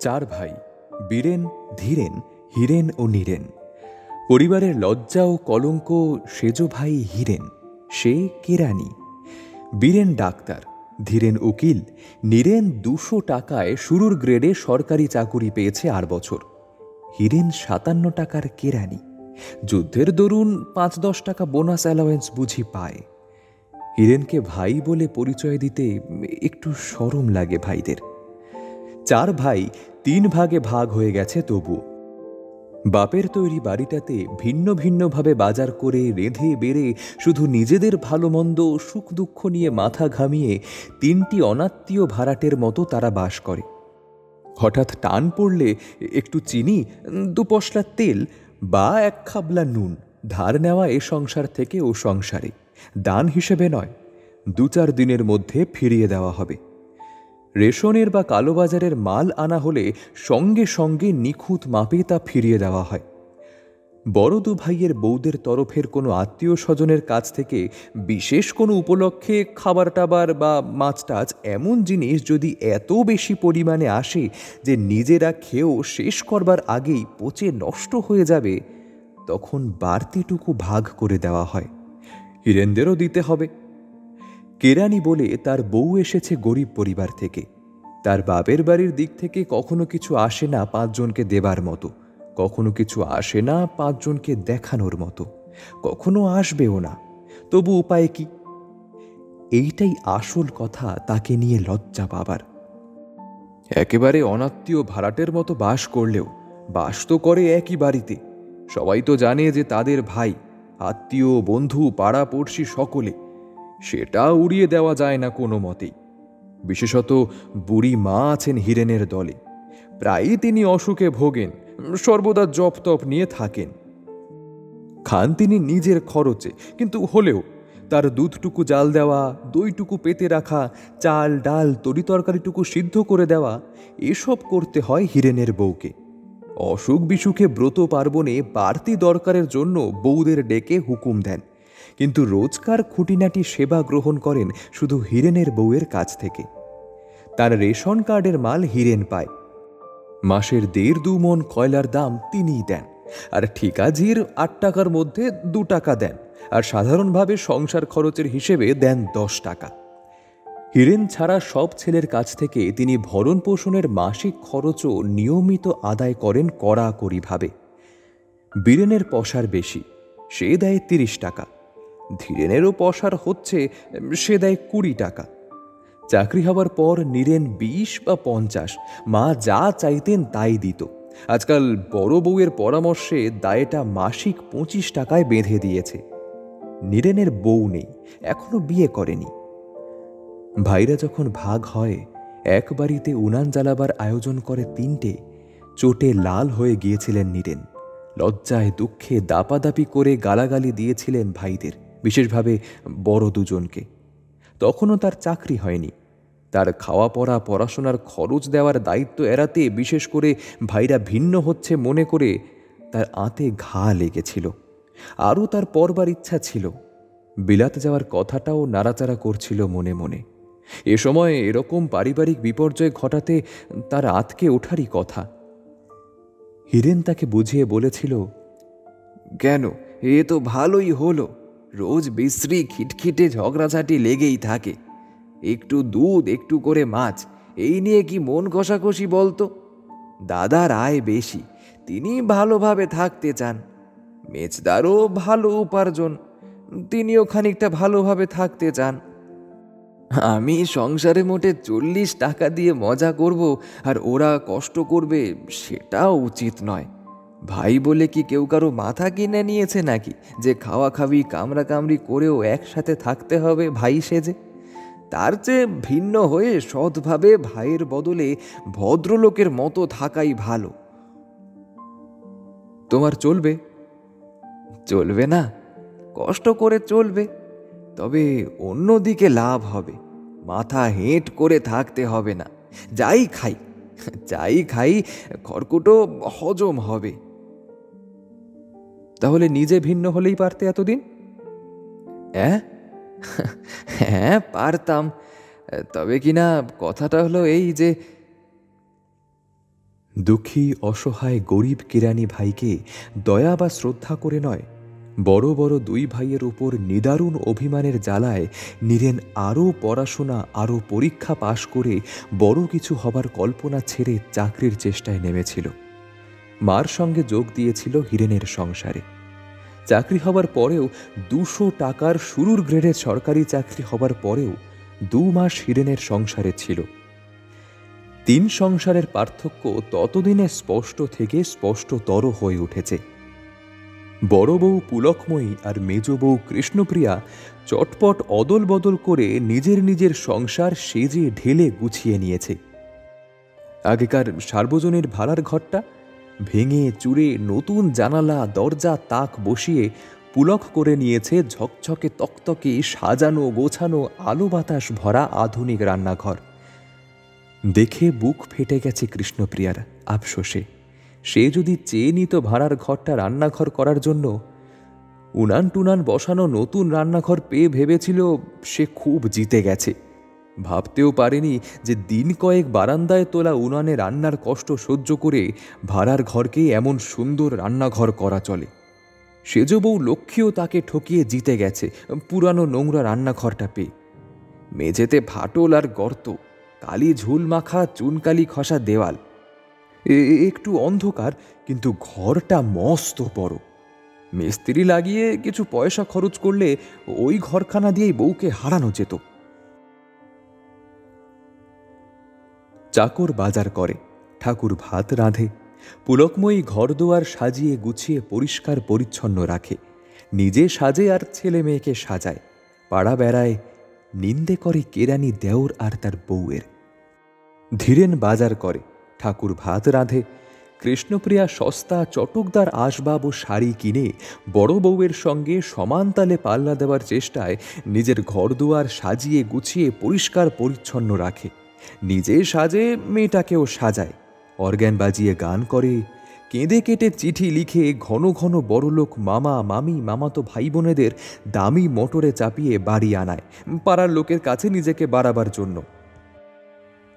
চার ভাই, বীরেন, ধীরেন, হীরেন ও নীরেন। পরিবারের লজ্জা ও কলঙ্ক সেজ ভাই হীরেন, সে কেরানি। বীরেন ডাক্তার, ধীরেন উকিল, নীরেন 200 টাকায় শুরুর গ্রেডে সরকারি চাকুরি পেয়েছে 8 বছর। হীরেন 57 টাকার কেরানি, যুদ্ধের দরুন 5-10 টাকা বোনাস অ্যালাওয়েন্স বুঝি পায়। হীরেনকে ভাই বলে পরিচয় দিতে একটু শরম লাগে ভাইদের। 4 ভাই 3 ভাগে ভাগ হয়ে গেছে তবু। বাপের তৈরি বাড়িটাতে ভিন্ন ভিন্নভাবে বাজার করে রেঁধে বেড়ে শুধু নিজেদের ভালো মন্দ সুখ দুঃখ নিয়ে মাথা ঘামিয়ে 3টি অনাত্মীয় ভাড়াটের মতো তারা বাস করে। হঠাৎ টান পড়লে একটু চিনি, 2 পশলা তেল বা 1 খাবলা নুন ধার নেওয়া এ সংসার থেকে ও সংসারে, দান হিসেবে নয়, 2-4 দিনের মধ্যে ফিরিয়ে দেওয়া হবে। রেশনের বা কালোবাজারের মাল আনা হলে সঙ্গে সঙ্গে নিখুঁত মাপে তা ফিরিয়ে দেওয়া হয়। বড় 2 ভাইয়ের বউদের তরফের কোনো আত্মীয় স্বজনের কাছ থেকে বিশেষ কোনো উপলক্ষে খাবার টাবার বা মাছ টাছ এমন জিনিস যদি এত বেশি পরিমাণে আসে যে নিজেরা খেয়েও শেষ করবার আগেই পচে নষ্ট হয়ে যাবে, তখন বাড়তিটুকু ভাগ করে দেওয়া হয়। হীরেনদেরও দিতে হবে। কেরানি বলে তার বউ এসেছে গরিব পরিবার থেকে। তার বাপের বাড়ির দিক থেকে কখনো কিছু আসে না 5 জনকে দেবার মতো, কখনো কিছু আসে না 5 জনকে দেখানোর মতো, কখনো আসবেও না। তবু উপায় কি? এইটাই আসল কথা তাকে নিয়ে লজ্জা পাবার। একেবারে অনাত্মীয় ভাড়াটের মতো বাস করলেও বাস তো করে একই বাড়িতে। সবাই তো জানে যে তাদের ভাই, আত্মীয়, বন্ধু, পাড়া পড়শি সকলে। সেটা উড়িয়ে দেওয়া যায় না কোনো মতেই। বিশেষত বুড়ি মা আছেন হীরেনের দলে। প্রায়ই তিনি অসুখে ভোগেন, সর্বদা জপ তপ নিয়ে থাকেন। খান তিনি নিজের খরচে, কিন্তু হলেও তার দুধটুকু জাল দেওয়া, দইটুকু পেতে রাখা, চাল ডাল তরিতরকারিটুকু সিদ্ধ করে দেওয়া, এসব করতে হয় হীরেনের বউকে। অসুখ বিসুখে ব্রত পার্বণে বাড়তি দরকারের জন্য বউদের ডেকে হুকুম দেন, কিন্তু রোজকার খুঁটিনাটি সেবা গ্রহণ করেন শুধু হীরেনের বউয়ের কাছ থেকে। তার রেশন কার্ডের মাল হীরেন পায়। মাসের 1.5-2 মণ কয়লার দাম তিনিই দেন, আর ঠিকাঝির 8 টাকার মধ্যে 2 টাকা দেন, আর সাধারণভাবে সংসার খরচের হিসেবে দেন 10 টাকা। হীরেন ছাড়া সব ছেলের কাছ থেকে তিনি ভরণ পোষণের মাসিক খরচও নিয়মিত আদায় করেন কড়াকড়িভাবে। বীরেনের পসার বেশি, সে দেয় 30 টাকা। ধীরেনেরও পসার হচ্ছে, সে দেয় 20 টাকা। চাকরি হবার পর নীরেন 20 বা 50, মা যা চাইতেন তাই দিত। আজকাল বড় বউয়ের পরামর্শে দায়টা মাসিক 25 টাকায় বেঁধে দিয়েছে। নীরেনের বউ নেই, এখনো বিয়ে করেনি। ভাইরা যখন ভাগ হয়, এক বাড়িতে উনান জ্বালাবার আয়োজন করে 3টে। চোটে লাল হয়ে গিয়েছিলেন নীরেন। লজ্জায় দুঃখে দাপাদাপি করে গালাগালি দিয়েছিলেন ভাইদের, বিশেষভাবে বড় 2 জনকে। তখনও তার চাকরি হয়নি। তার খাওয়া পড়া, পড়াশোনার খরচ দেওয়ার দায়িত্ব এড়াতে বিশেষ করে ভাইরা ভিন্ন হচ্ছে মনে করে তার আঁতে ঘা লেগেছিল। আরও তার পড়বার ইচ্ছা ছিল। বিলাত যাওয়ার কথাটাও নাড়াচাড়া করছিল মনে মনে। এ সময় এরকম পারিবারিক বিপর্যয় ঘটাতে তার আঁতকে ওঠারই কথা। হীরেন তাকে বুঝিয়ে বলেছিল, কেন, এ তো ভালোই হলো। রোজ বিশ্রী খিটখিটে ঝগড়াঝাটি লেগেই থাকে। একটু দুধ, একটু করে মাছ, এই নিয়ে কি মন কষাকষি বলতো? দাদার আয় বেশি, তিনি ভালোভাবে থাকতে চান। মেজদারও ভালো উপার্জন, তিনিও খানিকটা ভালোভাবে থাকতে চান। আমি সংসারে মোটে 40 টাকা দিয়ে মজা করব আর ওরা কষ্ট করবে, সেটাও উচিত নয়। ভাই বলে কি কেউ কারো মাথা কিনে নিয়েছে নাকি যে খাওয়া খাবি কামড়া কামড়ি করেও একসাথে থাকতে হবে ভাই সেজে? তার চেয়ে ভিন্ন হয়ে সৎভাবে ভাইয়ের বদলে ভদ্রলোকের মতো থাকাই ভালো। তোমার চলবে? চলবে না, কষ্ট করে চলবে, তবে অন্যদিকে লাভ হবে। মাথা হেঁট করে থাকতে হবে না। যাই খাই যাই খাই খড়কুটো হজম হবে। তাহলে নিজে ভিন্ন হলেই পারতে এতদিন? হ্যাঁ, পারতাম। তবে কিনা কথাটা হলো এই যে, দুঃখী অসহায় গরিব কেরানি ভাইকে দয়া বা শ্রদ্ধা করে নয়, বড় বড় দুই ভাইয়ের উপর নিদারুণ অভিমানের জ্বালায় নীরেন আরও পড়াশোনা, আরও পরীক্ষা পাশ করে বড় কিছু হবার কল্পনা ছেড়ে চাকরির চেষ্টায় নেমেছিল। মার সঙ্গে যোগ দিয়েছিল হীরেনের সংসারে। চাকরি হবার পরেও 200 টাকার শুরুর গ্রেডের সরকারি চাকরি হবার পরেও 2 মাস হীরেনের সংসারে ছিল। 3 সংসারের পার্থক্য ততদিনে স্পষ্ট থেকে স্পষ্টতর হয়ে উঠেছে। বড় বউ পুলকময়ী আর মেজ বউ কৃষ্ণপ্রিয়া চটপট অদল বদল করে নিজের নিজের সংসার সেজে ঢেলে গুছিয়ে নিয়েছে। আগেকার সার্বজনীন ভাড়ার ঘরটা ভেঙে চুরে নতুন জানালা দরজা তাক বসিয়ে পুলক করে নিয়েছে ঝকঝকে তকতকে সাজানো গোছানো আলো বাতাস ভরা আধুনিক রান্নাঘর। দেখে বুক ফেটে গেছে কৃষ্ণপ্রিয়ার আফসোসে। সে যদি চেয়ে নিত ভাড়ার ঘরটা রান্নাঘর করার জন্য, উনান টুনান বসানো নতুন রান্নাঘর পেয়ে ভেবেছিল সে খুব জিতে গেছে। ভাবতেও পারেনি যে দিন কয়েক বারান্দায় তোলা উনানে রান্নার কষ্ট সহ্য করে ভাড়ার ঘরকে এমন সুন্দর রান্নাঘর করা চলে। সেজ বউ লক্ষ্মীও তাকে ঠকিয়ে জিতে গেছে পুরানো নোংরা রান্নাঘরটা পেয়ে। মেঝেতে ফাটল আর গর্ত, কালি ঝুল মাখা চুনকালি খসা দেওয়াল, একটু অন্ধকার, কিন্তু ঘরটা মস্ত বড়। মিস্ত্রি লাগিয়ে কিছু পয়সা খরচ করলে ওই ঘরখানা দিয়েই বউকে হারানো যেত। চাকর বাজার করে, ঠাকুর ভাত রাঁধে, পুলকময়ী ঘরদুয়ার সাজিয়ে গুছিয়ে পরিষ্কার পরিচ্ছন্ন রাখে, নিজে সাজে আর ছেলে মেয়েকে সাজায়, পাড়া বেড়ায়, নিন্দে করে কেরানি দেওর আর তার বউয়ের। ধীরেন বাজার করে, ঠাকুর ভাত রাঁধে, কৃষ্ণপ্রিয়া সস্তা চটকদার আসবাব ও শাড়ি কিনে বড় বউয়ের সঙ্গে সমান তালে পাল্লা দেওয়ার চেষ্টায় নিজের ঘরদুয়ার সাজিয়ে গুছিয়ে পরিষ্কার পরিচ্ছন্ন রাখে, নিজে সাজে মেয়েটাকেও সাজায়, অর্গ্যান বাজিয়ে গান করে, কেঁদে কেটে চিঠি লিখে ঘন ঘন বড়লোক মামা মামি মামাতো ভাই বোনেদের দামি মোটরে চাপিয়ে বাড়ি আনায় পাড়ার লোকের কাছে নিজেকে বাড়াবার জন্য।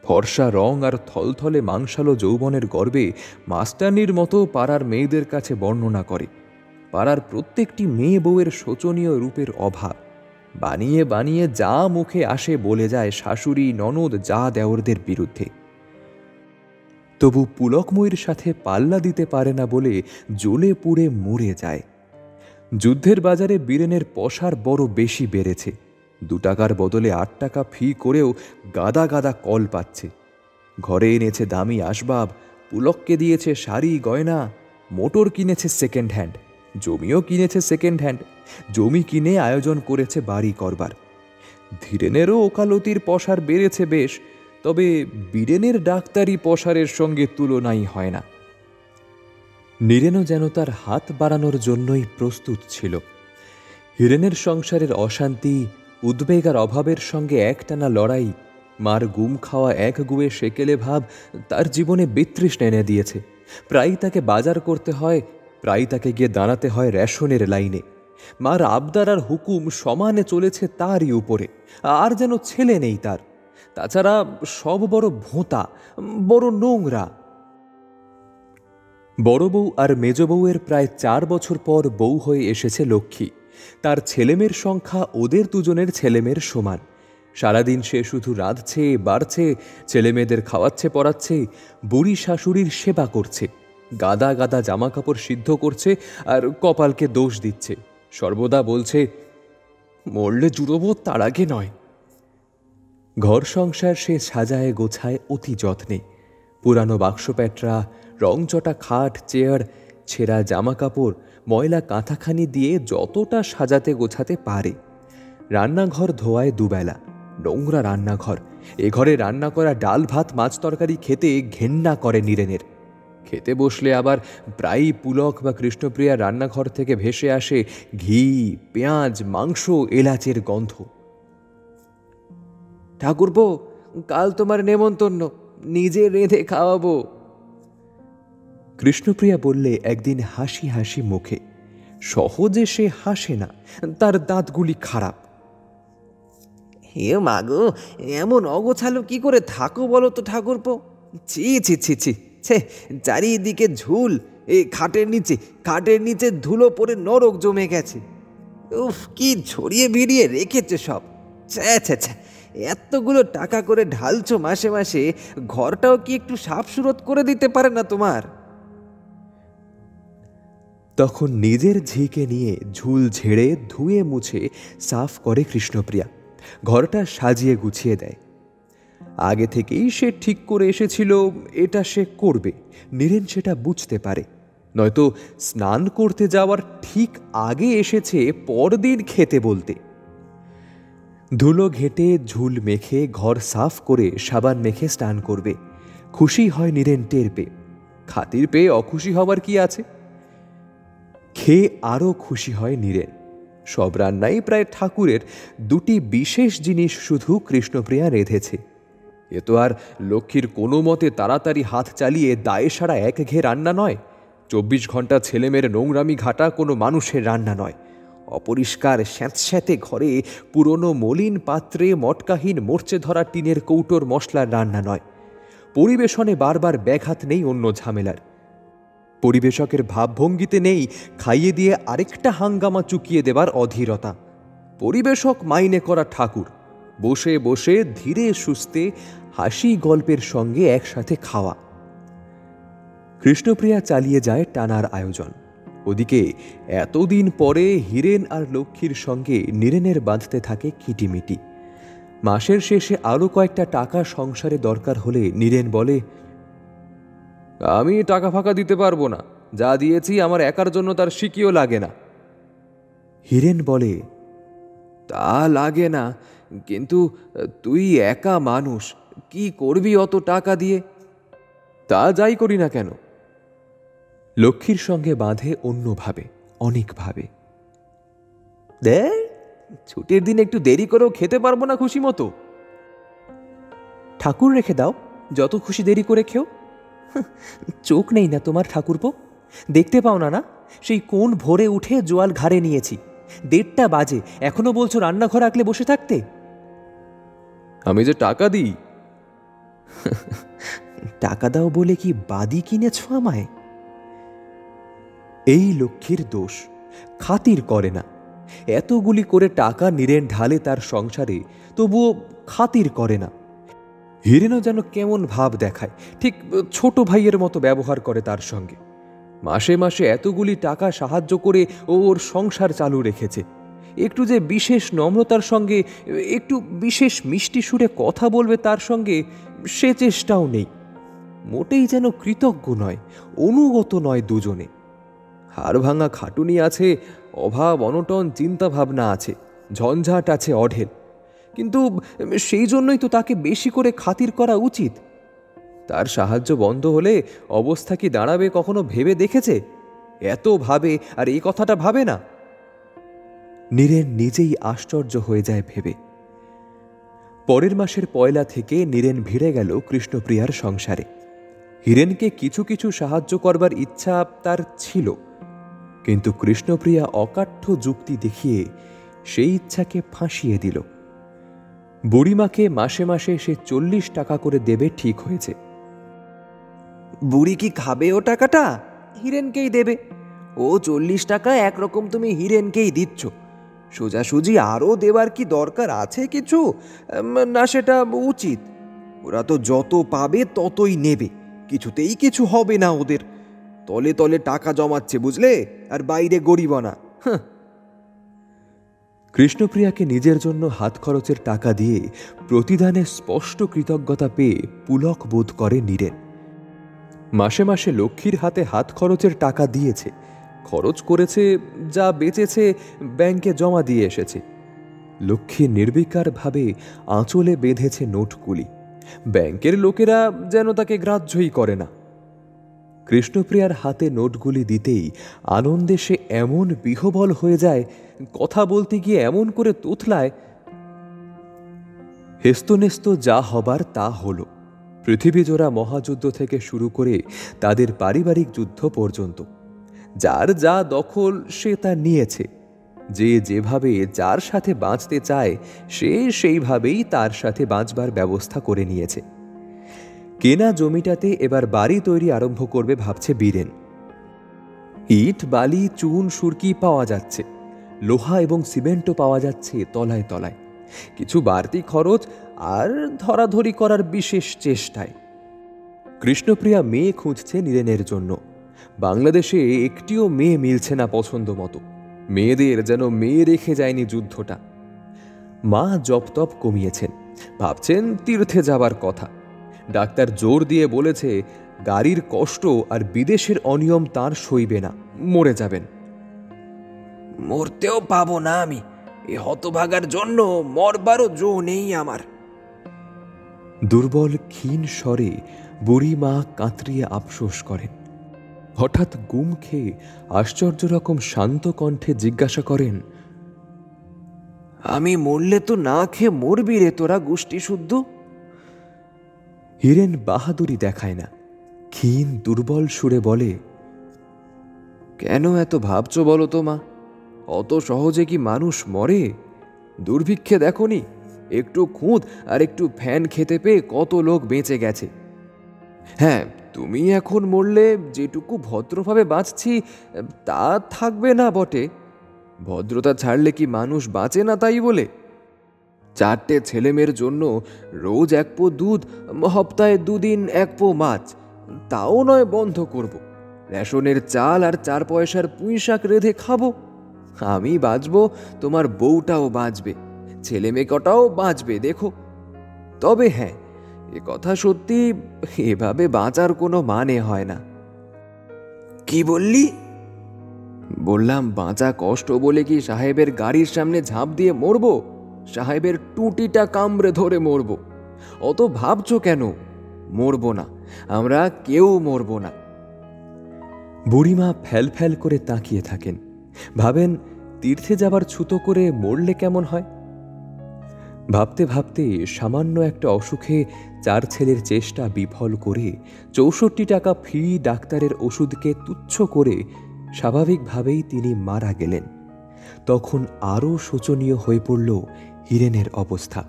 ফর্সা রং আর থলথলে মাংসালো যৌবনের গর্বে মাস্টারনির মতো পাড়ার মেয়েদের কাছে বর্ণনা করে পাড়ার প্রত্যেকটি মেয়ে বউয়ের শোচনীয় রূপের অভাব। বানিয়ে বানিয়ে যা মুখে আসে বলে যায় শাশুড়ি ননদ যা দেওরদের বিরুদ্ধে। তবু পুলকময়ীর সাথে পাল্লা দিতে পারে না বলে জ্বলে পুড়ে মরে যায়। যুদ্ধের বাজারে বীরেনের পসার বড় বেশি বেড়েছে। 2 টাকার বদলে 8 টাকা ফি করেও গাদা গাদা কল পাচ্ছে। ঘরে এনেছে দামি আসবাব, পুলককে দিয়েছে শাড়ি গয়না, মোটর কিনেছে সেকেন্ড হ্যান্ড, জমিও কিনেছে সেকেন্ড হ্যান্ড, জমি কিনে আয়োজন করেছে বাড়ি করবার। ধীরেনেরও ওকালতির পসার বেড়েছে বেশ, তবে বীরেনের ডাক্তারি পসারের সঙ্গে তুলনাই হয় না। নীরেনও যেন তার হাত বাড়ানোর জন্যই প্রস্তুত ছিল। হীরেনের সংসারের অশান্তি উদ্বেগ আর অভাবের সঙ্গে একটানা লড়াই, মার গুম খাওয়া এক গুয়ে সেকেলে ভাব তার জীবনে বিতৃষ্ণা এনে দিয়েছে। প্রায়ই তাকে বাজার করতে হয়, প্রায়ই তাকে গিয়ে দাঁড়াতে হয় রেশনের লাইনে। মার আবদার আর হুকুম সমানে চলেছে তারই উপরে, আর যেন ছেলে নেই তার। তাছাড়া সব বড় ভোঁতা, বড় নোংরা। বড় বউ আর মেজ বউয়ের প্রায় 4 বছর পর বউ হয়ে এসেছে লক্ষ্মী। তার ছেলেমেয়ের সংখ্যা ওদের দুজনের ছেলেমেয়ের সমান। সারাদিন সে শুধু রাঁধছে বাড়ছে, ছেলেমেয়েদের খাওয়াচ্ছে পড়াচ্ছে, বুড়ি শাশুড়ির সেবা করছে, গাদা গাদা জামা কাপড় সিদ্ধ করছে আর কপালকে দোষ দিচ্ছে। সর্বদা বলছে, মরলে জুড়োবো, তার আগে নয়। ঘর সংসার সে সাজায় গোছায় অতি যত্নে। পুরানো বাক্স প্যাটরা, রংচটা খাট চেয়ার, ছেঁড়া জামা কাপড়, ময়লা কাঁথাখানি দিয়ে যতটা সাজাতে গোছাতে পারে। রান্নাঘর ধোয়ায় দুবেলা, নোংরা রান্নাঘর। এ ঘরে রান্না করা ডাল ভাত মাছ তরকারি খেতে ঘেন্না করে নীরেনের। খেতে বসলে আবার প্রায়ই পুলক বা কৃষ্ণপ্রিয়া রান্নাঘর থেকে ভেসে আসে ঘি, পেঁয়াজ, মাংস, এলাচের গন্ধ। ঠাকুরপো, কাল তোমার নেমন্তন্ন, নিজে রেঁধে খাওয়াবো। কৃষ্ণপ্রিয়া বললে একদিন হাসি হাসি মুখে। সহজে সে হাসে না, তার দাঁতগুলি খারাপ। হে মাগো, এমন অগোছালো কি করে থাকো বলো তো ঠাকুরপো? ছি ছি ছি ছি, ছে, চারিদিকে ঝুল। এই খাটের নিচে ধুলো পড়ে নরক জমে গেছে। উফ, কি ছড়িয়ে ভিড়িয়ে রেখেছে সব। ছ্যা ছ্যা ছ্যা, এতগুলো টাকা করে ঢালছো মাসে মাসে, ঘরটাও কি একটু সাফ সুরত করে দিতে পারে না তোমার? তখন নিজের ঝিকে নিয়ে ঝুল ঝেড়ে ধুয়ে মুছে সাফ করে কৃষ্ণপ্রিয়া। ঘরটা সাজিয়ে গুছিয়ে দেয়। আগে থেকেই সে ঠিক করে এসেছিল এটা সে করবে। নীরেন সেটা বুঝতে পারে, নয়তো স্নান করতে যাওয়ার ঠিক আগে এসেছে পরদিন খেতে বলতে। ধুলো ঘেটে ঝুল মেখে ঘর সাফ করে সাবান মেখে স্নান করবে। খুশি হয় নীরেন টের পেয়ে। খাতির পেয়ে অখুশি হবার কি আছে? খেয়ে আরও খুশি হয় নীরেন। সব রান্নাই প্রায় ঠাকুরের। দুটি বিশেষ জিনিস শুধু কৃষ্ণপ্রিয়া রেঁধেছে। এ তো আর লক্ষ্মীর কোনো মতে তাড়াতাড়ি হাত চালিয়ে দায়ে সারা এক ঘে রান্না নয়। 24 ঘন্টা ছেলেমেয়ের নোংরামি ঘাটা কোনো মানুষের রান্না নয়। অপরিষ্কার স্যাঁতস্যাঁতে ঘরে পুরনো মলিন পাত্রে মটকাহীন মরচে ধরা টিনের কৌটোর মশলার রান্না নয়। পরিবেশনে বারবার ব্যাঘাত নেই অন্য ঝামেলার। পরিবেশকের ভাবভঙ্গিতে নেই খাইয়ে দিয়ে আরেকটা হাঙ্গামা চুকিয়ে দেবার অধীরতা। পরিবেশক মাইনে করা ঠাকুর, বসে বসে ধীরে সুস্থে হাসি গল্পের সঙ্গে একসাথে খাওয়া। কৃষ্ণপ্রিয়া চালিয়ে যায় টানার আয়োজন। ওদিকে এতদিন পরে হীরেন আর লক্ষ্মীর সঙ্গে নীরেনের বাঁধতে থাকে কিটিমিটি। মাসের শেষে আরও কয়েকটা টাকা সংসারে দরকার হলে নীরেন বলে, আমি টাকা ফাঁকা দিতে পারবো না, যা দিয়েছি আমার একার জন্য তার সিকিও লাগে না। হীরেন বলে, তা লাগে না, কিন্তু তুই একা মানুষ, কি করবি অত টাকা দিয়ে? তা যাই করি না কেন? লক্ষ্মীর সঙ্গে বাঁধে অন্যভাবে, অনেকভাবে। দে, ছুটির দিন একটু দেরি করেও খেতে পারবো না খুশি মতো? ঠাকুর রেখে দাও, যত খুশি দেরি করে খেও। চোখ নেই না তোমার ঠাকুরপো? দেখতে পাও না না সেই কোন ভোরে উঠে জোয়াল ঘাড়ে নিয়েছি, 1:30 বাজে, এখনো বলছো রান্নাঘর আগলে বসে থাকতে? আমি যে টাকা দিই। টাকা দাও বলে কি বাদি কিনেছ আমায়? এই লক্ষ্মীর দোষ, খাতির করে না। এতগুলি করে টাকা নীরেন ঢালে তার সংসারে, তবুও খাতির করে না। হীরেনও যেন কেমন ভাব দেখায়, ঠিক ছোট ভাইয়ের মতো ব্যবহার করে তার সঙ্গে। মাসে মাসে এতগুলি টাকা সাহায্য করে ওর সংসার চালু রেখেছে। একটু যে বিশেষ নম্রতার সঙ্গে, একটু বিশেষ মিষ্টি সুরে কথা বলবে তার সঙ্গে, সে চেষ্টাও নেই। মোটেই যেন কৃতজ্ঞ নয়, অনুগত নয় দুজনে। হাড় ভাঙা খাটুনি আছে, অভাব অনটন চিন্তা ভাবনা আছে, ঝঞ্ঝাট আছে অঢেল। কিন্তু সেই জন্যই তো তাকে বেশি করে খাতির করা উচিত। তার সাহায্য বন্ধ হলে অবস্থা কি দাঁড়াবে কখনো ভেবে দেখেছে? এত ভাবে আর এই কথাটা ভাবে না। নীরেন নিজেই আশ্চর্য হয়ে যায় ভেবে। পরের মাসের 1 থেকে নীরেন ভিড়ে গেল কৃষ্ণপ্রিয়ার সংসারে। হীরেনকে কিছু কিছু সাহায্য করবার ইচ্ছা তার ছিল, কিন্তু কৃষ্ণপ্রিয়া অকাঠ্য যুক্তি দেখিয়ে সেই ইচ্ছাকে ফাঁসিয়ে দিল। বুড়িমাকে মাসে মাসে সে 40 টাকা করে দেবে ঠিক হয়েছে। বুড়ি কি খাবে ও টাকাটা? হীরেনকেই দেবে। ও 40 টাকা একরকম তুমি হীরেনকেই দিচ্ছ, সোজাসুজি আরও দেবার কি দরকার আছে কিছু? না, সেটা উচিত। ওরা তো যত পাবে ততই নেবে, কিছুতেই কিছু হবে না ওদের। তলে তলে টাকা জমাচ্ছে বুঝলে, আর বাইরে গরিবনা। কৃষ্ণপ্রিয়াকে নিজের জন্য হাত খরচের টাকা দিয়ে প্রতিদানে স্পষ্ট কৃতজ্ঞতা পেয়ে পুলক বোধ করে নীরেন। মাসে মাসে লক্ষ্মীর হাতে হাত খরচের টাকা দিয়েছে, খরচ করেছে, যা বেঁচেছে ব্যাংকে জমা দিয়ে এসেছে। লক্ষ্মী নির্বিকারভাবে আঁচলে বেঁধেছে নোটগুলি। ব্যাংকের লোকেরা যেন তাকে গ্রাহ্যই করে না। কৃষ্ণপ্রিয়ার হাতে নোটগুলি দিতেই আনন্দে সে এমন বিহ্বল হয়ে যায়, কথা বলতে গিয়ে এমন করে তোতলায়। হেস্তনেস্ত যা হবার তা হলো। পৃথিবীজোড়া মহাযুদ্ধ থেকে শুরু করে তাদের পারিবারিক যুদ্ধ পর্যন্ত যার যা দখল সে তা নিয়েছে। যে যেভাবে যার সাথে বাঁচতে চায় সে সেইভাবেই তার সাথে বাঁচবার ব্যবস্থা করে নিয়েছে। কেনা জমিটাতে এবার বাড়ি তৈরি আরম্ভ করবে ভাবছে বীরেন। ইট, বালি, চুন, সুরকি পাওয়া যাচ্ছে, লোহা এবং সিমেন্টও পাওয়া যাচ্ছে তলায় তলায়। কিছু বাড়তি খরচ আর ধরাধরি করার বিশেষ চেষ্টায়। কৃষ্ণপ্রিয়া মেয়ে খুঁজছে নীরেনের জন্য। বাংলাদেশে একটিও মেয়ে মিলছে না পছন্দ মতো। মেয়েদের যেন মেয়ে রেখে যায়নি যুদ্ধটা। মা জপ তপ কমিয়েছেন, ভাবছেন তীর্থে যাবার কথা। ডাক্তার জোর দিয়ে বলেছে গাড়ির কষ্ট আর বিদেশের অনিয়ম তার সইবে না, মরে যাবেন। মরতেও পাবো না আমি, এ হতভাগার জন্য মরবারও জো নেই আমার। দুর্বল ক্ষীণ স্বরে বুড়ি মা কাতরিয়ে আফসোস করেন। হঠাৎ গুম খেয়ে আশ্চর্য রকম শান্ত কণ্ঠে জিজ্ঞাসা করেন, আমি মরলে তো না খেয়ে মরবি রে তোরা গোষ্ঠী শুদ্ধ? হীরেন বাহাদুরি দেখায় না, ক্ষীণ দুর্বল সুরে বলে, কেন এত ভাবছো বলো তো মা? অত সহজে কি মানুষ মরে? দুর্ভিক্ষে দেখনি, একটু খুঁত আর একটু ফ্যান খেতে পেয়ে কত লোক বেঁচে গেছে। হ্যাঁ, তুমি এখন মরলে যেটুকু ভদ্রভাবে বাঁচছি তা থাকবে না বটে। ভদ্রতা ছাড়লে কি মানুষ বাঁচে না তাই বলে? 4টে ছেলেমেয়ের জন্য রোজ 1 পো দুধ, সপ্তাহে 2 দিন 1 পো মাছ, তাও নয় বন্ধ করব। রেশনের চাল আর 4 পয়সার পুঁই শাক রেঁধে খাবো। আমি বাঁচবো, তোমার বউটাও বাঁচবে, ছেলে মেয়ে কটাও বাঁচবে দেখো। তবে হ্যাঁ, এ কথা সত্যি, এভাবে বাঁচার কোনো মানে হয় না। কি বললি? বললাম বাঁচা কষ্ট বলে কি সাহেবের গাড়ির সামনে ঝাঁপ দিয়ে মরবো? সাহেবের টুটিটা কামড়ে ধরে মরবো? অত ভাবছো কেন? মরবো না, আমরা কেউ মরবো না। বুড়িমা ফ্যাল ফ্যাল করে তাকিয়ে থাকেন, ভাবেন তীর্থে যাবার ছুতো করে মরলে কেমন হয়। ভাবতে ভাবতে সামান্য একটা অসুখে 4 ছেলের চেষ্টা বিফল করে 64 টাকা ফি ডাক্তারের ওষুধকে তুচ্ছ করে স্বাভাবিকভাবেই তিনি মারা গেলেন। তখন আরও শোচনীয় হয়ে পড়ল হীরেনের অবস্থা।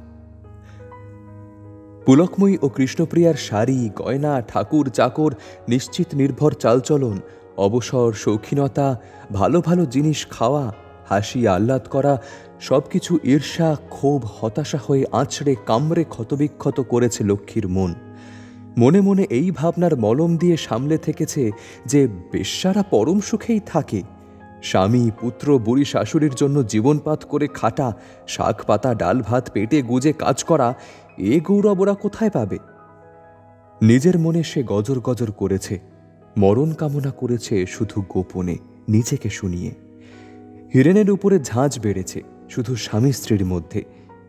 পুলকময়ী ও কৃষ্ণপ্রিয়ার শাড়ি, গয়না, ঠাকুর চাকর, নিশ্চিত নির্ভর চালচলন, অবসর, শৌখিনতা, ভালো ভালো জিনিস খাওয়া, হাসি আহ্লাদ করা, সবকিছু ঈর্ষা, ক্ষোভ, হতাশা হয়ে আঁচড়ে কামড়ে ক্ষতবিক্ষত করেছে লক্ষ্মীর মন। মনে মনে এই ভাবনার মলম দিয়ে সামলে থেকেছে যে বেশ্যারা পরম সুখেই থাকে। স্বামী, পুত্র, বুড়ি শাশুড়ির জন্য জীবনপাত করে খাটা, শাক পাতা ডাল ভাত পেটে গুজে কাজ করা, এ গৌরব ওরা কোথায় পাবে? নিজের মনে সে গজর গজর করেছে, মরণ কামনা করেছে শুধু গোপনে, নিজেকে শুনিয়ে। হীরেনের উপরে ঝাঁজ বেড়েছে শুধু স্বামী স্ত্রীর মধ্যে,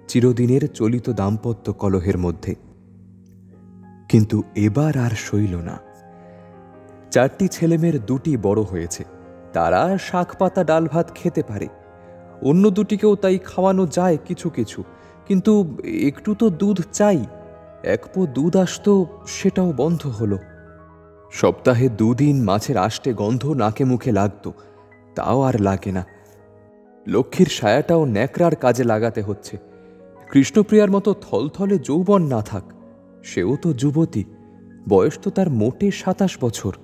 চিরদিনের চলিত দাম্পত্য কলহের মধ্যে। কিন্তু এবার আর সইল না। 4টি ছেলেমেয়ের 2টি বড় হয়েছে, তারা শাক পাতা ডাল ভাত খেতে পারে, অন্য 2টিকেও তাই খাওয়ানো যায় কিছু কিছু, কিন্তু একটু তো দুধ চাই। 1 পো দুধ আসতো, সেটাও বন্ধ হলো। সপ্তাহে 2 দিন মাছের আষ্টে গন্ধ নাকে মুখে লাগতো, তাও আর লাগে না। লক্ষ্মীর সায়াটাও ন্যাকড়ার কাজে লাগাতে হচ্ছে। কৃষ্ণপ্রিয়ার মতো থলথলে যৌবন না থাক, সেও তো যুবতী, বয়স তো তার মোটে 27 বছর।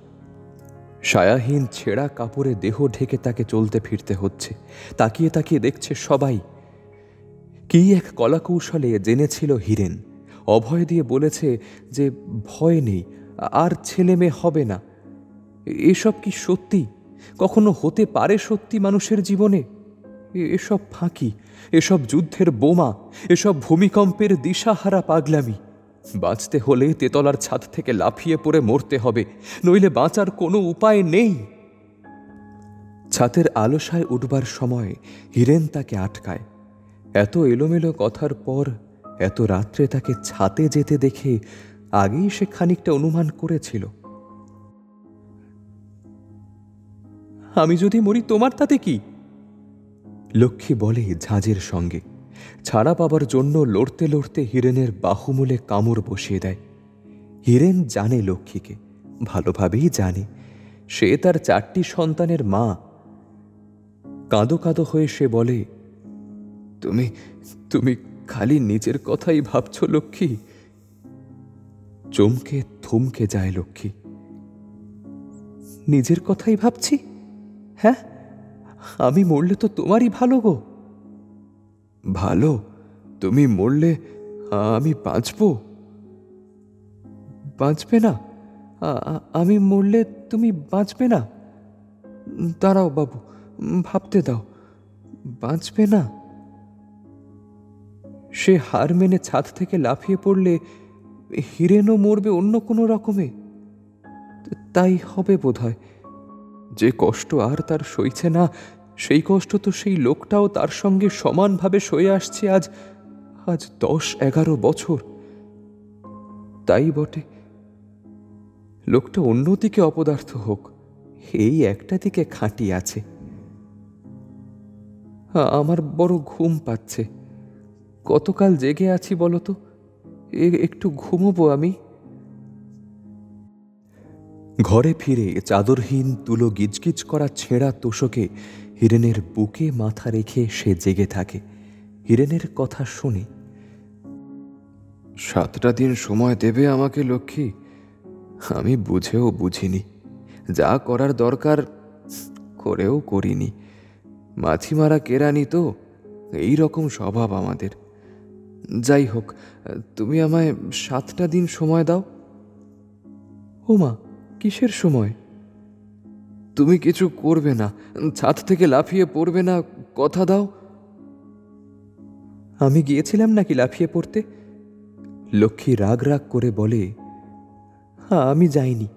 সায়াহীন ছেঁড়া কাপড়ে দেহ ঢেকে তাকে চলতে ফিরতে হচ্ছে। তাকিয়ে তাকিয়ে দেখছে সবাই। কি এক কলাকৌশলে জেনেছিল হীরেন, অভয় দিয়ে বলেছে যে ভয় নেই, আর ছেলে মেয়ে হবে না। এসব কি সত্যি? কখনো হতে পারে সত্যি মানুষের জীবনে? এসব ফাঁকি, এসব যুদ্ধের বোমা, এসব ভূমিকম্পের দিশাহারা পাগলামি। বাঁচতে হলে তেতলার ছাদ থেকে লাফিয়ে পড়ে মরতে হবে, নইলে বাঁচার কোনো উপায় নেই। ছাতের আলোসায় উঠবার সময় হীরেন তাকে আটকায়। এত এলোমেলো কথার পর এত রাত্রে তাকে ছাতে যেতে দেখে আগেই সে খানিকটা অনুমান করেছিল। আমি যদি মরি তোমার তাতে কি? লক্ষ্মী বলে ঝাঁঝের সঙ্গে। ছাড়া পাবার জন্য লড়তে লড়তে হীরেনের বাহুমূলে কামড় বসিয়ে দেয়। হীরেন জানে লক্ষ্মীকে, ভালোভাবেই জানে। সে তার 4টি সন্তানের মা। কাঁদো কাঁদো হয়ে সে বলে, তুমি তুমি খালি নিজের কথাই ভাবছ লক্ষ্মী। চমকে থমকে যায় লক্ষ্মী। নিজের কথাই ভাবছি? হ্যাঁ, আমি মরলে তো তোমারই ভালো গো। ভালো? তুমি মরলে আমি বাঁচব? বাঁচবে না? আমি মরলে তুমি বাঁচবে না? দাঁড়াও বাবু, ভাবতে দাও। বাঁচবে না? সে হার মেনে ছাদ থেকে লাফিয়ে পড়লে হিরেনও মরবে অন্য কোনো রকমে। তাই হবে বোধহয়। যে কষ্ট আর তার সইছে না, সেই কষ্ট তো সেই লোকটাও তার সঙ্গে সমানভাবে সয়ে আসছে আজ আজ 10-11 বছর। তাই বটে, লোকটা অন্যদিকে অপদার্থ হোক, এই একটা দিকে খাঁটি আছে। আমার বড় ঘুম পাচ্ছে। কতকাল জেগে আছি বলতো? একটু ঘুমোবো আমি। ঘরে ফিরে চাদরহীন তুলো গিজগিজ করা ছেঁড়া তোষকে হিরেনের বুকে মাথা রেখে সে জেগে থাকে। হিরেনের কথা শুনে, 7টা দিন সময় দেবে আমাকে লক্ষ্মী? আমি বুঝেও বুঝিনি, যা করার দরকার করেও করিনি। মাছি মারা কেরানি তো, এই রকম স্বভাব আমাদের। যাই হোক, তুমি আমায় 7টা দিন সময় দাও। ওমা, কিসের সময়? তুমি কিছু করবে না, ছাদ থেকে লাফিয়ে পড়বে না, কথা দাও। আমি গিয়েছিলাম নাকি লাফিয়ে পড়তে? লক্ষ্মী রাগ রাগ করে বলে, আমি যাইনি।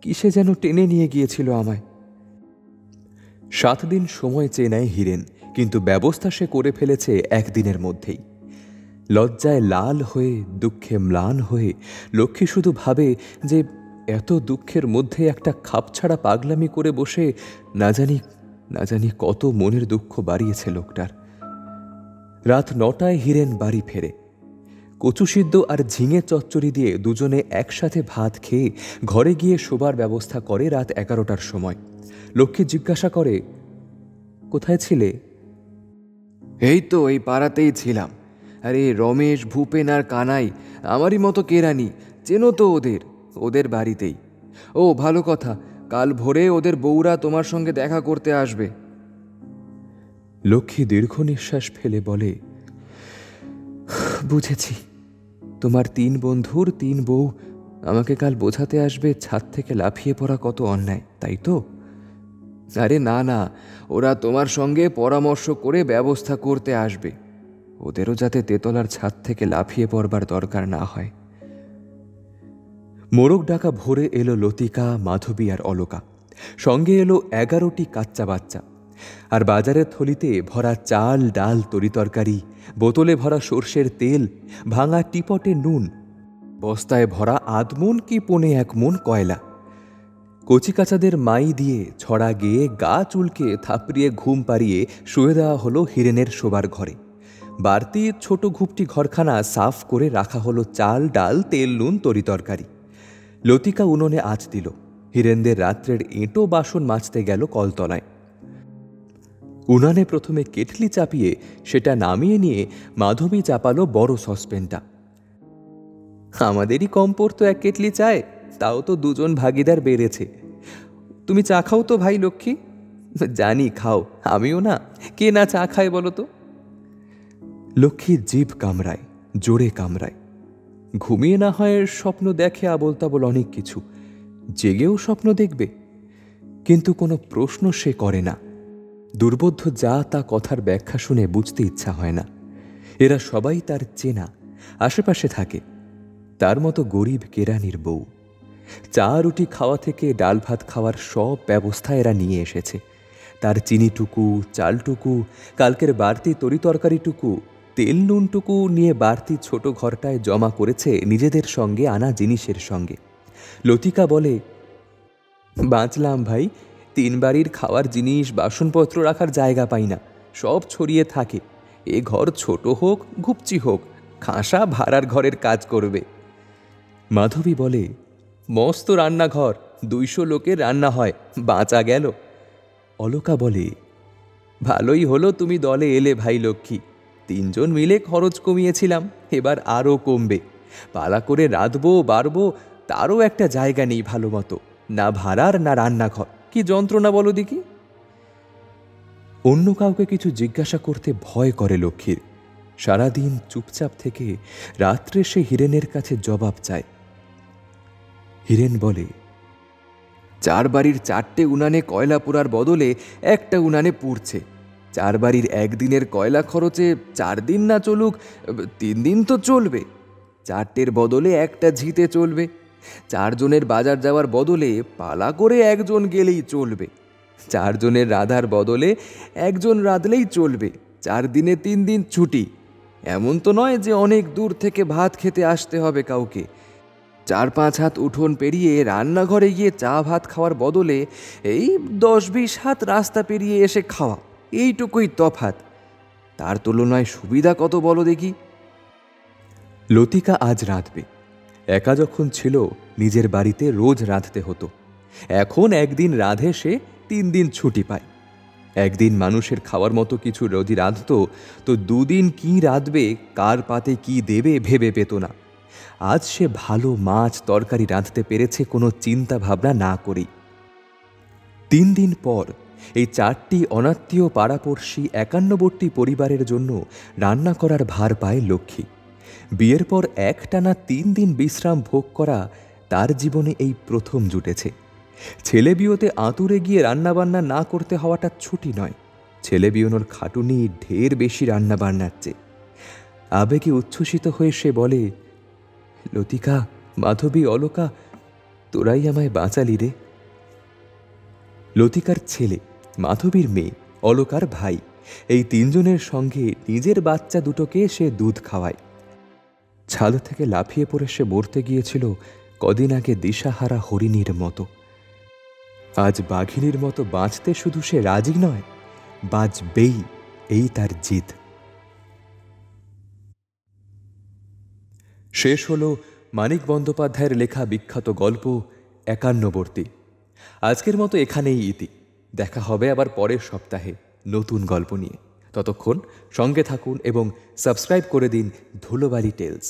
কিসে যেন টেনে নিয়ে গিয়েছিল আমায়। 7 দিন সময় চেয়ে নেয় হিরেন, কিন্তু ব্যবস্থা সে করে ফেলেছে একদিনের মধ্যেই। লজ্জায় লাল হয়ে, দুঃখে ম্লান হয়ে লক্ষ্মী শুধু ভাবে যে এত দুঃখের মধ্যে একটা খাপছাড়া পাগলামি করে বসে না জানি কত মনের দুঃখ বাড়িয়েছে লোকটার। রাত 9টায় হিরেন বাড়ি ফেরে। কচু সিদ্ধ আর ঝিঙে চচ্চড়ি দিয়ে দুজনে একসাথে ভাত খেয়ে ঘরে গিয়ে শোবার ব্যবস্থা করে রাত 11টার সময়। লক্ষ্মী জিজ্ঞাসা করে, কোথায় ছিলে? এই তো এই পাড়াতেই ছিলাম। আরে রমেশ, ভূপেন আর কানাই আমারই মতো কেরানি, চেনো তো ওদের বাড়িতেই। ও ভালো কথা, কাল ভোরে ওদের বউরা তোমার সঙ্গে দেখা করতে আসবে। লক্ষ্মী দীর্ঘ নিঃশ্বাস ফেলে বলে, বুঝেছি, তোমার 3 বন্ধুর 3 বউ আমাকে কাল বোঝাতে আসবে ছাদ থেকে লাফিয়ে পড়া কত অন্যায়, তাই তো? আরে না না, ওরা তোমার সঙ্গে পরামর্শ করে ব্যবস্থা করতে আসবে, ওদেরও যাতে তেতলার ছাদ থেকে লাফিয়ে পড়বার দরকার না হয়। মোরগ ডাকা ভোরে এলো লতিকা, মাধবী আর অলকা। সঙ্গে এলো 11টি কাচ্চা বাচ্চা। আর বাজারের থলিতে ভরা চাল, ডাল, তরিতরকারি, বোতলে ভরা সর্ষের তেল, ভাঙা টিপটে নুন, বস্তায় ভরা 1/2 মণ কি 1.25 মণ কয়লা। কচিকাচাদের মাই দিয়ে ছড়া গেয়ে গা চুলকে থাপড়িয়ে ঘুম পাড়িয়ে শুয়ে দেওয়া হলো হিরেনের শোবার ঘরে। বাড়তি ছোট ঘুপটি ঘরখানা সাফ করে রাখা হলো চাল, ডাল, তেল, নুন, তরিতরকারি। লতিকা উনুনে আঁচ দিল। হিরেনদের রাত্রের এঁটো বাসন মাজতে গেল কলতলায়। উনানে প্রথমে কেটলি চাপিয়ে সেটা নামিয়ে নিয়ে মাধবী চাপালো বড় সসপেনটা। আমাদেরই কম পড়তো 1 কেটলি চায়, তাও তো 2 জন ভাগিদার বেড়েছে। তুমি চা খাও তো ভাই লক্ষ্মী? জানি খাও, আমিও না, কে না চা খায় বলো তো? লক্ষ্মী জিভ কামড়ায়, জোরে কামড়ায়। ঘুমিয়ে না হয় স্বপ্ন দেখে আবোল তাবোল অনেক কিছু, জেগেও স্বপ্ন দেখবে, কিন্তু কোনো প্রশ্ন সে করে না। দুর্বোধ্য যা তা কথার ব্যাখ্যা শুনে বুঝতে ইচ্ছা হয় না। এরা সবাই তার চেনা, আশেপাশে থাকে, তার মতো গরিব কেরানির বউ। চা রুটি খাওয়া থেকে ডাল ভাত খাওয়ার সব ব্যবস্থা এরা নিয়ে এসেছে। তার চিনিটুকু, চালটুকু, কালকের বাড়তি তরিতরকারিটুকু, তেল নুনটুকু নিয়ে বাড়তি ছোট ঘরটায় জমা করেছে নিজেদের সঙ্গে আনা জিনিসের সঙ্গে। লতিকা বলে, বাঁচলাম ভাই, 3 বাড়ির খাওয়ার জিনিস, বাসনপত্র রাখার জায়গা পাই না, সব ছড়িয়ে থাকে। এ ঘর ছোট হোক, ঘুপচি হোক, খাসা ভাড়ার ঘরের কাজ করবে। মাধবী বলে, মস্ত রান্নাঘর, 200 লোকের রান্না হয়, বাঁচা গেল। অলকা বলে, ভালোই হলো তুমি দলে এলে ভাই লক্ষ্মী, 3 জন মিলে খরচ কমিয়েছিলাম, এবার আরও কমবে। পালা করে রাঁধবো বাড়বো তারও একটা জায়গা নেই ভালো মতো, না ভাড়ার না রান্নাঘর। কি যন্ত্রণা বলো দেখি। অন্য কাউকে কিছু জিজ্ঞাসা করতে ভয় করে লক্ষ্মীর। সারাদিন চুপচাপ থেকে রাত্রে সে হিরেনের কাছে জবাব চায়। হিরেন বলে, 4 বাড়ির 4টে উনানে কয়লা পোড়ার বদলে একটা উনানে পুড়ছে। 4 বাড়ির একদিনের কয়লা খরচে 4 দিন না চলুক, 3 দিন তো চলবে। 4টের বদলে একটা ঝিতে চলবে। 4 জনের বাজার যাওয়ার বদলে পালা করে 1 জন গেলেই চলবে। 4 জনের রাধার বদলে 1 জন রাঁধলেই চলবে। 4 দিনে 3 দিন ছুটি। এমন তো নয় যে অনেক দূর থেকে ভাত খেতে আসতে হবে কাউকে। 4-5 হাত উঠোন পেরিয়ে রান্নাঘরে গিয়ে চা ভাত খাওয়ার বদলে এই 10-20 হাত রাস্তা পেরিয়ে এসে খাওয়া, এইটুকুই তফাৎ। তার তুলনায় সুবিধা কত বলো দেখি। লতিকা আজ রাঁধবে। একা যখন ছিল নিজের বাড়িতে রোজ রাঁধতে হতো। এখন একদিন রাঁধে সে 3 দিন ছুটি পায়। একদিন মানুষের খাওয়ার মতো কিছু যদি রাঁধত তো 2 দিন কি রাঁধবে, কার পাতে কি দেবে ভেবে পেত না। আজ সে ভালো মাছ তরকারি রাঁধতে পেরেছে কোনো চিন্তা ভাবনা না করেই। 3 দিন পর এই 4টি অনাত্মীয় পাড়াপড়শি 51টি পরিবারের জন্য রান্না করার ভার পায় লক্ষ্মী। বিয়ের পর একটানা 3 দিন বিশ্রাম ভোগ করা তার জীবনে এই প্রথম জুটেছে। ছেলে বিয়েতে আঁতুরে গিয়ে রান্নাবান্না না করতে হওয়াটা ছুটি নয়, ছেলে বিয়েনোর খাটুনি ঢের বেশি রান্নাবান্নার চেয়ে। আবেগে উচ্ছ্বসিত হয়ে সে বলে, লতিকা, মাধবী, অলকা, তোরাই আমায় বাঁচালি রে। লতিকার ছেলে, মাধবীর মেয়ে, অলকার ভাই, এই 3 জনের সঙ্গে নিজের বাচ্চা দুটোকে সে দুধ খাওয়ায়। ছাদ থেকে লাফিয়ে পড়ে সে মরতে গিয়েছিল কদিন আগে দিশাহারা হরিণীর মতো। আজ বাঘিনীর মতো বাঁচতে শুধু সে রাজি নয়, বাঁচবেই, এই তার জিদ। শেষ হল মানিক বন্দ্যোপাধ্যায়ের লেখা বিখ্যাত গল্প 51বর্তী। আজকের মতো এখানেই ইতি। দেখা হবে আবার পরের সপ্তাহে নতুন গল্প নিয়ে। ততক্ষণ সঙ্গে থাকুন এবং সাবস্ক্রাইব করে দিন ধুলোবালি টেলস।